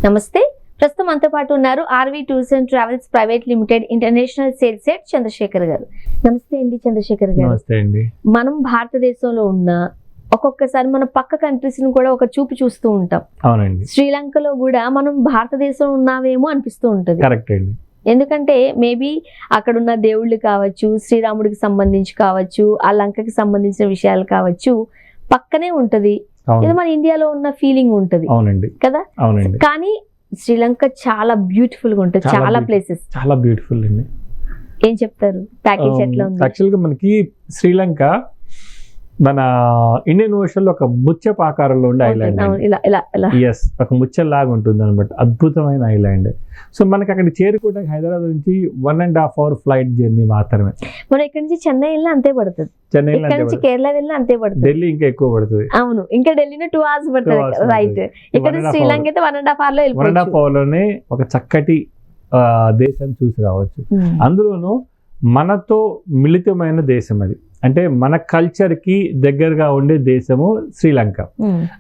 నమస్తే. ప్రస్తుతం మనతో పాటు ఉన్నారు RV Tours and Travels Private Limited international sales head Chandrashekhar garu. నమస్తే అండి చంద్రశేఖర్ గారు. నమస్తే అండి. మనం భారతదేశంలో ఉన్న ఒక్కొక్కసారి మన పక్క కంట్రీస్ ని కూడా ఒక చూపు చూస్తూ ఉంటాం. అవునండి. శ్రీలంకలో కూడా మనం భారతదేశంలో ఉన్నావేమో అనిపిస్తూ ఉంటుంది. కరెక్ట్ అండి. ఎందుకంటే మేబీ అక్కడున్న దేవుళ్ళు కావచ్చు, శ్రీరాముడికి సంబంధించి కావచ్చు, ఆ లంకకి సంబంధించిన విషయాలు కావచ్చు, పక్కనే ఉంటది. ఇది మన ఇండియాలో ఉన్న ఫీలింగ్ ఉంటది. అవునండి కదా. అవునండి. కానీ శ్రీలంక చాలా బ్యూటిఫుల్ గా ఉంటుంది. చాలా ప్లేసెస్ చాలా బ్యూటిఫుల్ అండి. ఏం చెప్తారు? ప్యాకేజ్ ఎట్లా ఉంది? యాక్చువల్ గా మనకి శ్రీలంక మన ఇండియన్ ఓషన్ లో ఒక ముత్యపు ఆకారంలో ఉండే ఐలాండ్. ఎస్, ఒక ముత్యంలాగా ఉంటుంది అనమాట. అద్భుతమైన ఐలాండ్. సో మనకి అక్కడ చేరుకోవడానికి హైదరాబాద్ నుంచి 1.5 hour ఫ్లైట్ జర్నీ మాత్రమే. మనం ఇక్కడ నుంచి చెన్నై వెళ్ళినా అంతే పడుతుంది. చెన్నై నుంచి కేరళ వెళ్ళినా అంతే పడుతుంది. ఢిల్లీ ఇంకా ఎక్కువ పడుతుంది. అవును, ఇంకా ఢిల్లీలో 2 hours పడుతుంది. రైట్. ఇక్కడ శ్రీలంక అయితే 1.5 hour లో వెళ్ళిపోవచ్చు. 1.5 hour లోనే ఒక చక్కటి దేశాన్ని చూసి రావచ్చు. అందులోనూ మనతో మిళితమైన దేశం అది. అంటే మన కల్చర్కి దగ్గరగా ఉండే దేశము శ్రీలంక.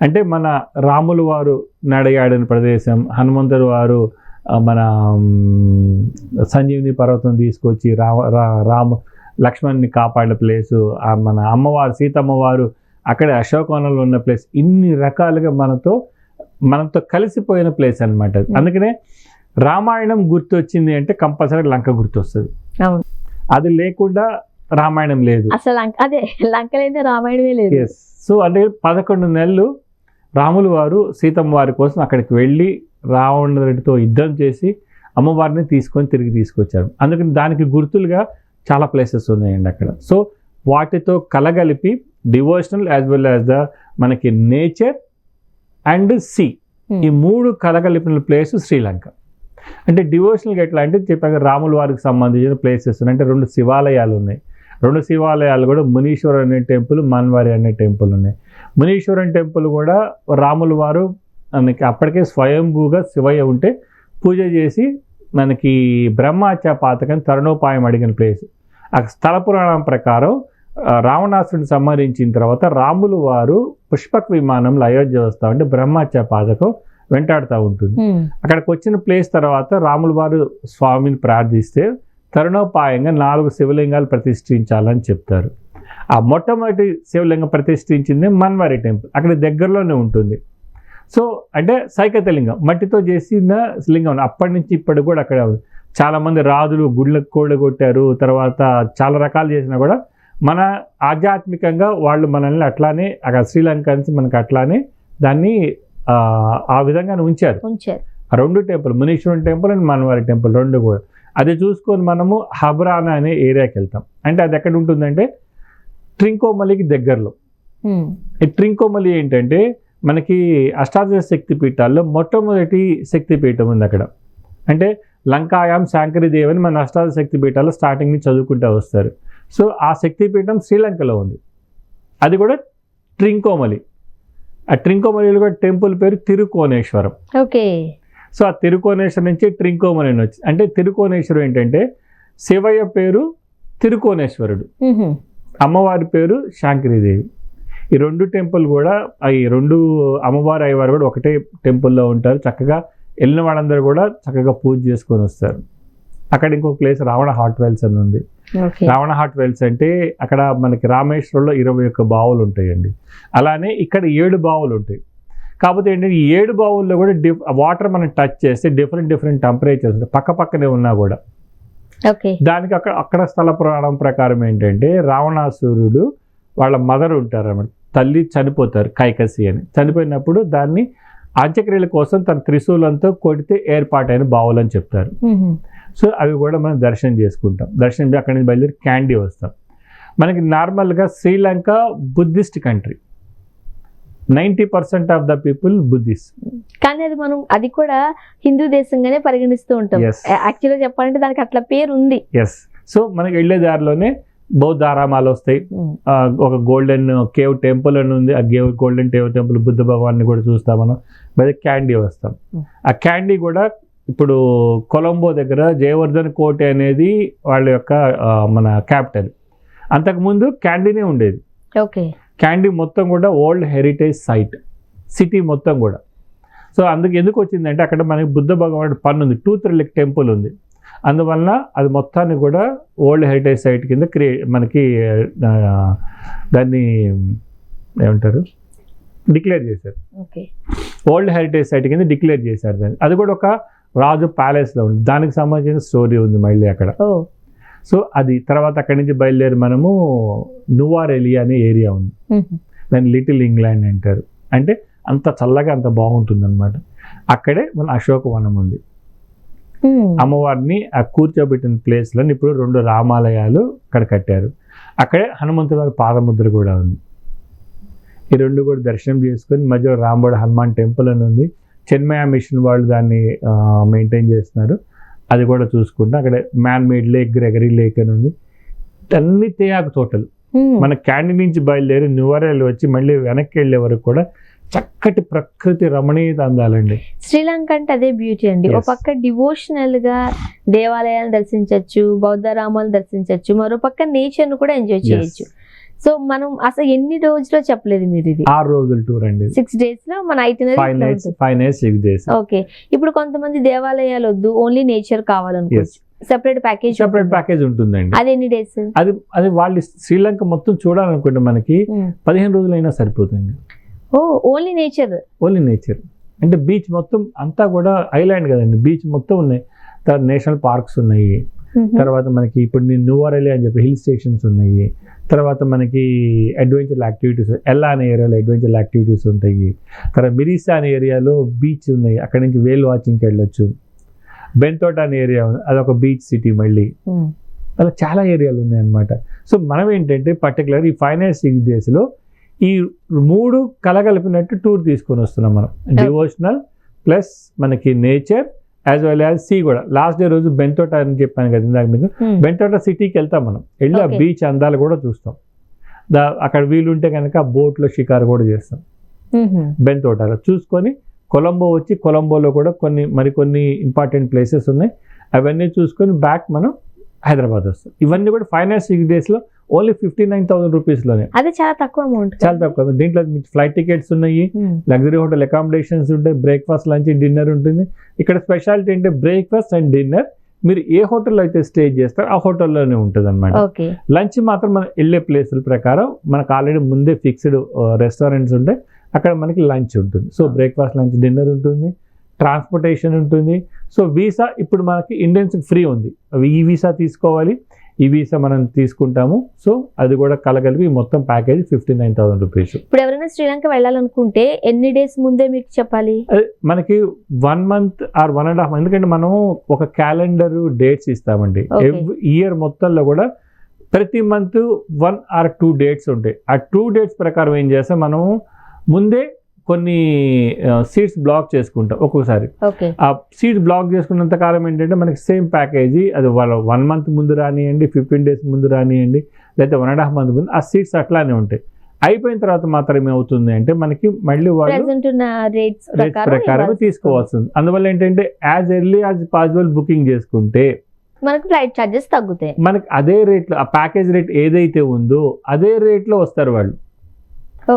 అంటే మన రాములు వారు నడయాడిన ప్రదేశం, హనుమంతుడు వారు మన సంజీవిని పర్వతం తీసుకొచ్చి లక్ష్మణ్ని కాపాడిన ప్లేసు, మన అమ్మవారు సీతమ్మ వారు అక్కడే అశోకవనంలో ఉన్న ప్లేస్, ఇన్ని రకాలుగా మనతో కలిసిపోయిన ప్లేస్ అనమాట. అందుకనే రామాయణం గుర్తొచ్చింది అంటే కంపల్సరీ లంక గుర్తొస్తుంది. అది లేకుండా రామాయణం లేదు అసలు. అదే లంకలైతే రామాయణమే లేదు. సో అంటే 11 నెలలు రాములు వారు సీతమ్మ వారి కోసం అక్కడికి వెళ్ళి రావణుడితో యుద్ధం చేసి అమ్మవారిని తిరిగి తీసుకొచ్చారు. అందుకని దానికి గుర్తులుగా చాలా ప్లేసెస్ ఉన్నాయండి అక్కడ. సో వాటితో కలగలిపి డివోషనల్ యాజ్ వెల్ యాజ్ మనకి నేచర్ అండ్ సీ, ఈ 3 కలగలిపిన ప్లేస్ శ్రీలంక. అంటే డివోషనల్గా ఎట్లా అంటే చెప్పాక రాముల వారికి సంబంధించిన ప్లేసెస్ ఉన్నాయి. అంటే 2 శివాలయాలు ఉన్నాయి. 2 శివాలయాలు కూడా మునీశ్వర్ అనే టెంపుల్, మన్వారి అనే టెంపుల్ ఉన్నాయి. మునీశ్వరన్ టెంపుల్ కూడా రాముల వారు మనకి అప్పటికే స్వయంభూగా శివయ్య ఉంటే పూజ చేసి మనకి బ్రహ్మహత్య పాతకం తరుణోపాయం అడిగిన ప్లేస్. ఆ స్థల పురాణం ప్రకారం రావణాసుడిని సంహరించిన తర్వాత రాములు వారు పుష్పక విమానంలో అయోధ్య వస్తూ ఉంటే బ్రహ్మహత్య పాతకం వెంటాడుతూ ఉంటుంది. అక్కడికి వచ్చిన ప్లేస్ తర్వాత రాముల వారు స్వామిని ప్రార్థిస్తే తరుణోపాయంగా 4 శివలింగాలు ప్రతిష్ఠించాలని చెప్తారు. ఆ మొట్టమొదటి శివలింగం ప్రతిష్ఠించింది మన్వారి టెంపుల్, అక్కడ దగ్గరలోనే ఉంటుంది. సో అంటే సైకతలింగం మట్టితో చేసిన లింగం అప్పటి నుంచి ఇప్పటికి కూడా అక్కడ చాలామంది రాజులు గుళ్ళకు కూడగొట్టారు, తర్వాత చాలా రకాలు చేసినా కూడా మన ఆధ్యాత్మికంగా వాళ్ళు మనల్ని అట్లానే అక్కడ శ్రీలంకన్స్ మనకి అట్లానే దాన్ని ఆ విధంగానే ఉంచారు. ఆ 2 టెంపుల్, మునీశ్వరన్ టెంపుల్ అండ్ మన్వారి టెంపుల్ 2 కూడా. అది చూసుకొని మనము హబ్రానా అనే ఏరియాకి వెళ్తాం. అంటే అది ఎక్కడ ఉంటుందంటే ట్రింకోమలికి దగ్గరలో. ఈ ట్రింకోమలి ఏంటంటే మనకి అష్టాదశ శక్తి పీఠాల్లో మొట్టమొదటి శక్తి పీఠం ఉంది అక్కడ. అంటే లంకాయాం శాంకరీదేవి అని మన అష్టాదశ శక్తి పీఠాల్లో స్టార్టింగ్ నుంచి చదువుకుంటూ వస్తారు. సో ఆ శక్తి పీఠం శ్రీలంకలో ఉంది. అది కూడా ట్రింకోమలి. ఆ ట్రింకోమలిలో కూడా టెంపుల్ పేరు తిరుకోనేశ్వరం. ఓకే. సో ఆ తిరుకోనేశ్వరం నుంచి ట్రింకోమలి అని వచ్చింది. అంటే తిరుకోనేశ్వరం ఏంటంటే శివయ్య పేరు తిరుకోనేశ్వరుడు, అమ్మవారి పేరు శాంకరీదేవి. ఈ 2 టెంపుల్ కూడా, ఈ 2 అమ్మవారు అయ్యవారు కూడా ఒకటే టెంపుల్లో ఉంటారు. చక్కగా వెళ్ళిన వాళ్ళందరూ కూడా చక్కగా పూజ చేసుకొని వస్తారు. అక్కడ ఇంకొక ప్లేస్ రావణ హాట్ వెల్స్ అని ఉంది. రావణ హాట్ వెల్స్ అంటే అక్కడ మనకి రామేశ్వరంలో 21 బావులు ఉంటాయండి. అలానే ఇక్కడ 7 బావులు ఉంటాయి. కాకపోతే ఏంటంటే ఈ 7 బావుల్లో కూడా వాటర్ మనం టచ్ చేస్తే డిఫరెంట్ టెంపరేచర్స్ పక్కనే ఉన్నా కూడా. దానికి అక్కడ స్థల పురాణం ప్రకారం ఏంటంటే రావణాసురుడు వాళ్ళ మదర్ ఉంటారు అన్నమాట, తల్లి చనిపోతారు, కైకసి అని. చనిపోయినప్పుడు దాన్ని అంత్యక్రియల కోసం తన త్రిశూలంతో కొడితే ఏర్పాటైన బావులు అని చెప్తారు. సో అవి కూడా మనం దర్శనం చేసుకుంటాం. దర్శనం అక్కడి నుంచి బయలుదేరి క్యాండీ వస్తాం. మనకి నార్మల్గా Sri Lanka Buddhist country, 90% of the people Buddhist. కానీ అది కూడా హిందూ దేశంగానే పరిగణిస్తూ ఉంటాం. యాక్చువల్గా చెప్పాలంటే దానికి అట్లా పేరు ఉంది. ఎస్. సో మనకి వెళ్ళే దారిలోనే బౌద్ధ ఆరామాలు వస్తాయి. ఒక గోల్డెన్ కేవ్ టెంపుల్ అని ఉంది. ఆ గోల్డెన్ కేవ్ టెంపుల్ బుద్ధ భగవాన్ని కూడా చూస్తాం మనం. బయట క్యాండీ వస్తాం. ఆ క్యాండీ కూడా ఇప్పుడు కొలంబో దగ్గర జయవర్ధన్ కోటె అనేది వాళ్ళ యొక్క మన క్యాపిటల్. అంతకుముందు క్యాండీనే ఉండేది. ఓకే. క్యాండీ మొత్తం కూడా వరల్డ్ హెరిటేజ్ సైట్, సిటీ మొత్తం కూడా. సో అందుకు ఎందుకు వచ్చిందంటే అక్కడ మనకి బుద్ధ భగవానుడు పన్ను ఉంది, టూత్ రిలిక్ టెంపుల్ ఉంది. అందువలన అది మొత్తాన్ని కూడా వరల్డ్ హెరిటేజ్ సైట్ కింద మనకి దాన్ని ఏమంటారు డిక్లేర్ చేశారు. వరల్డ్ హెరిటేజ్ సైట్ కింద డిక్లేర్ చేశారు దాన్ని. అది కూడా ఒక రాజు ప్యాలెస్లో ఉంది, దానికి సంబంధించిన స్టోరీ ఉంది మళ్ళీ అక్కడ. సో అది తర్వాత అక్కడి నుంచి బయలుదేరి మనము నువారెలి అనే ఏరియా ఉంది, దాన్ని లిటిల్ ఇంగ్లాండ్ అంటారు. అంటే అంత చల్లగా అంత బాగుంటుంది అనమాట. అక్కడే మన అశోకవనం ఉంది. అమ్మవారిని ఆ కూర్చోబెట్టిన ప్లేస్లో ఇప్పుడు 2 రామాలయాలు అక్కడ కట్టారు. అక్కడే హనుమంతుడి వారి పాదముద్ర కూడా ఉంది. ఈ 2 కూడా దర్శనం చేసుకొని మధ్యలో రాంబోడ హనుమాన్ టెంపుల్ అని ఉంది. చెన్మయ మిషన్ వాళ్ళు దాన్ని మెయింటైన్ చేస్తున్నారు, అది కూడా చూసుకుంటా. అక్కడ man made lake, Gregory lake అని ఉంది. అన్ని తేయాకు తోటలు. మన క్యాండీ నుంచి బయలుదేరి నువారెలి వచ్చి మళ్ళీ వెనక్కి వెళ్ళే వరకు కూడా చక్కటి ప్రకృతి రమణీయత అందాలండి. శ్రీలంక అంటే అదే బ్యూటీ అండి. ఒక పక్క డివోషనల్ గా దేవాలయాలను దర్శించవచ్చు, బౌద్ధ రామాలను దర్శించవచ్చు, మరో పక్క నేచర్ ను కూడా ఎంజాయ్ చేయొచ్చు. సో మనం అసలు ఎన్ని రోజుల్లో చెప్పలేదు మీరు, ఇది 6 రోజుల టూర్ అండి. 6 days లో మన ఐటినరీ 5 nights 6 days. ఓకే. ఇప్పుడు కొంతమంది దేవాలయాలు వద్దు, ఓన్లీ నేచర్ కావాలనుకోవచ్చు, సెపరేట్ ప్యాకేజ్ ఉంటుందండి. అది ఎన్ని డేస్? అది వాళ్ళు శ్రీలంక మొత్తం చూడాలనుకుంటే మనకి 15 రోజులైనా సరిపోతుంది. ఓన్లీ నేచర్ అంటే బీచ్ మొత్తం అంతా కూడా ఐలాండ్ కదండి, బీచ్ మొత్తం ఉన్నాయి. తర్వాత నేషనల్ పార్క్స్ ఉన్నాయి, తర్వాత మనకి ఇప్పుడు నువారెలి అని చెప్పి హిల్ స్టేషన్స్ ఉన్నాయి. తర్వాత మనకి అడ్వెంచర్ యాక్టివిటీస్, ఎల్లా అనే ఏరియాలో అడ్వెంచర్ యాక్టివిటీస్ ఉంటాయి. తర్వాత మిరిసా అనే ఏరియాలో బీచ్ ఉన్నాయి, అక్కడ నుంచి వేల్ వాచింగ్కి వెళ్ళొచ్చు. బెంతోట అనే ఏరియా ఉంది, అదొక బీచ్ సిటీ. మళ్ళీ అలా చాలా ఏరియాలు ఉన్నాయి అన్నమాట. సో మనం ఏంటంటే పర్టికులర్ ఈ 5 nights 6 days ఈ 3 కలగలిపినట్టు టూర్ తీసుకొని వస్తున్నాం మనం. డివోషనల్ ప్లస్ మనకి nature as well as sea కూడా. లాస్ట్ డే రోజు బెంతోట అని చెప్పాను కదా ఇందాక మీకు, బెంతోట సిటీకి వెళ్తాం మనం, వెళ్ళి ఆ బీచ్ అందాలు కూడా చూస్తాం. అక్కడ వీలుంటే కనుక బోట్లో షికారు కూడా చేస్తాం బెంతోటలో చూసుకొని. కొలంబో వచ్చి కొలంబోలో కూడా మరికొన్ని ఇంపార్టెంట్ ప్లేసెస్ ఉన్నాయి, అవన్నీ చూసుకొని బ్యాక్ మనం హైదరాబాద్ వస్తాం. ఇవన్నీ కూడా 5 nights 6 days ఓన్లీ 59,000 రూపీస్లోనే. అదే చాలా తక్కువ అమౌంట్, చాలా తక్కువ. దీంట్లో ఫ్లైట్ టికెట్స్ ఉన్నాయి, లగ్జరీ హోటల్ అకామిడేషన్స్ ఉంటాయి, బ్రేక్ఫాస్ట్ లంచ్ డిన్నర్ ఉంటుంది. ఇక్కడ స్పెషాలిటీ అంటే బ్రేక్ఫాస్ట్ అండ్ డిన్నర్ మీరు ఏ హోటల్లో అయితే స్టే చేస్తారో ఆ హోటల్లోనే ఉంటుంది అనమాట. లంచ్ మాత్రం మనం వెళ్ళే ప్లేసుల ప్రకారం మనకు ఆల్రెడీ ముందే ఫిక్స్డ్ రెస్టారెంట్స్ ఉంటాయి, అక్కడ మనకి లంచ్ ఉంటుంది. సో బ్రేక్ఫాస్ట్ లంచ్ డిన్నర్ ఉంటుంది, ట్రాన్స్పోర్టేషన్ ఉంటుంది. సో వీసా ఇప్పుడు మనకి ఇండియన్స్కి ఫ్రీ ఉంది, ఈ వీసా తీసుకోవాలి, ఈ వీసా మనం తీసుకుంటాము. సో అది కూడా కలగలిపి మొత్తం ప్యాకేజ్ 59,000 రూపీస్. ఇప్పుడు ఎవరైనా శ్రీలంక వెళ్ళాలనుకుంటే ఎన్ని డేస్ ముందే మీకు చెప్పాలి? మనకి 1 month or 1.5 months, ఎందుకంటే మనం ఒక క్యాలెండర్ డేట్స్ ఇస్తామండి. ఇయర్ మొత్తంలో కూడా ప్రతి మంత్ 1 or 2 dates ఉంటాయి. ఆ 2 dates ప్రకారం ఏం చేస్తాం, మనం ముందే కొన్ని సీట్స్ బ్లాక్ చేసుకుంటాం. ఒక్కొక్కసారి ఆ సీట్ బ్లాక్ చేసుకున్నంత కాలం ఏంటంటే మనకి సేమ్ ప్యాకేజీ, అది వాళ్ళు 1 month ముందు రానియండి, 15 days ముందు రానియండి, లేకపోతే 1.5 month ముందు, ఆ సీట్స్ అట్లానే ఉంటాయి. అయిపోయిన తర్వాత మాత్రం ఏమవుతుంది అంటే మనకి మళ్ళీ వాళ్ళు రేట్స్ ప్రకారం తీసుకోవాల్సింది. అందువల్ల ఏంటంటే as early as possible booking చేసుకుంటే మనకి ఫ్లైట్ ఛార్జెస్ తగ్గుతాయి. మనకి అదే రేట్లో ఆ ప్యాకేజ్ రేట్ ఏదైతే ఉందో అదే రేట్లో వస్తారు వాళ్ళు.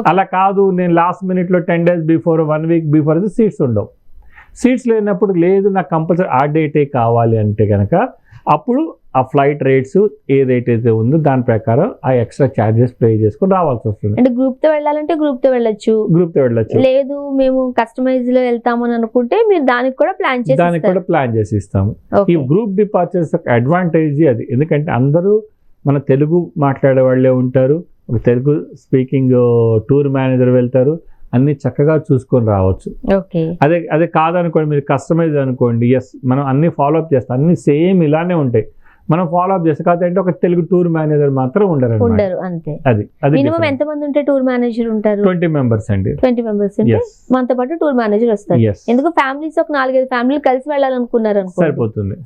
అలా కాదు నేను లాస్ట్ మినిట్లో 10 days before 1 week before seats ఉండవు. సీట్స్ లేనప్పుడు లేదు నాకు కంపల్సరీ ఆ డేటే కావాలి అంటే కనుక అప్పుడు ఆ ఫ్లైట్ రేట్స్ ఏ రేట్ అయితే ఉందో దాని ప్రకారం ఆ ఎక్స్ట్రా ఛార్జెస్ పే చేసుకొని రావాల్సి వస్తుంది. అంటే గ్రూప్ తో వెళ్ళాలంటే గ్రూప్ తో వెళ్ళొచ్చు, లేదు మేము కస్టమైజ్ లో వెళ్తామని అనుకుంటే మీరు దానికి కూడా ప్లాన్ చేసి ఇస్తాము. ఈ గ్రూప్ డిపార్చర్స్ అడ్వాంటేజ్ అది, ఎందుకంటే అందరూ మన తెలుగు మాట్లాడే వాళ్ళే ఉంటారు, ఒక తెలుగు స్పీకింగ్ టూర్ మేనేజర్ వెళ్తారు, అన్ని చక్కగా చూసుకొని రావచ్చు. అదే కాదనుకోండి మీరు కస్టమైజ్ అనుకోండి, ఎస్ మనం అన్ని ఫాలో అప్ చేస్తాం, అన్ని సేమ్ ఇలానే ఉంటాయి, మనం ఫాలో అప్ చేస్తాం. కాదంటే ఒక తెలుగు టూర్ మేనేజర్ మాత్రం ఉండరు అంతే. అది మినిమం ఎంత మంది ఉంటే టూర్ మేనేజర్ ఉంటారు? 20 members అండి. 20 members ఉంటే మనతో పాటు టూర్ మేనేజర్ వస్తారు. ఎందుకు ఫ్యామిలీస్ ఒక 4-5 ఫ్యామిలీలు కలిసి వెళ్ళాలనుకున్నారు అనుకో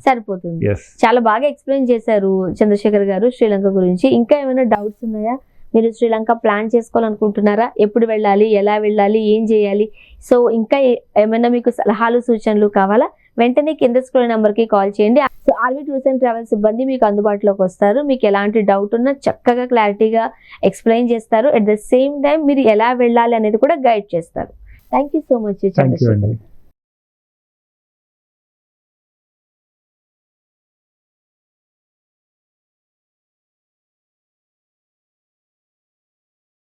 సరిపోతుంది. చాలా బాగా ఎక్స్ప్లెయిన్ చేశారు చంద్రశేఖర్ గారు శ్రీలంక గురించి. ఇంకా ఏమైనా డౌట్స్ ఉన్నాయా? మీరు శ్రీలంక ప్లాన్ చేసుకోవాలనుకుంటున్నారా? ఎప్పుడు వెళ్ళాలి, ఎలా వెళ్ళాలి, ఏం చేయాలి? సో ఇంకా ఏమైనా మీకు సలహాలు సూచనలు కావాలా? వెంటనే కింద స్క్రోల్ నెంబర్కి కాల్ చేయండి. So RV tours and travel సిబ్బంది మీకు అందుబాటులోకి వస్తారు. మీకు ఎలాంటి డౌట్ ఉన్నా చక్కగా క్లారిటీగా ఎక్స్ప్లెయిన్ చేస్తారు. అట్ ద సేమ్ టైం మీరు ఎలా వెళ్ళాలి అనేది కూడా గైడ్ చేస్తారు. Thank you so much Chandrasekhar.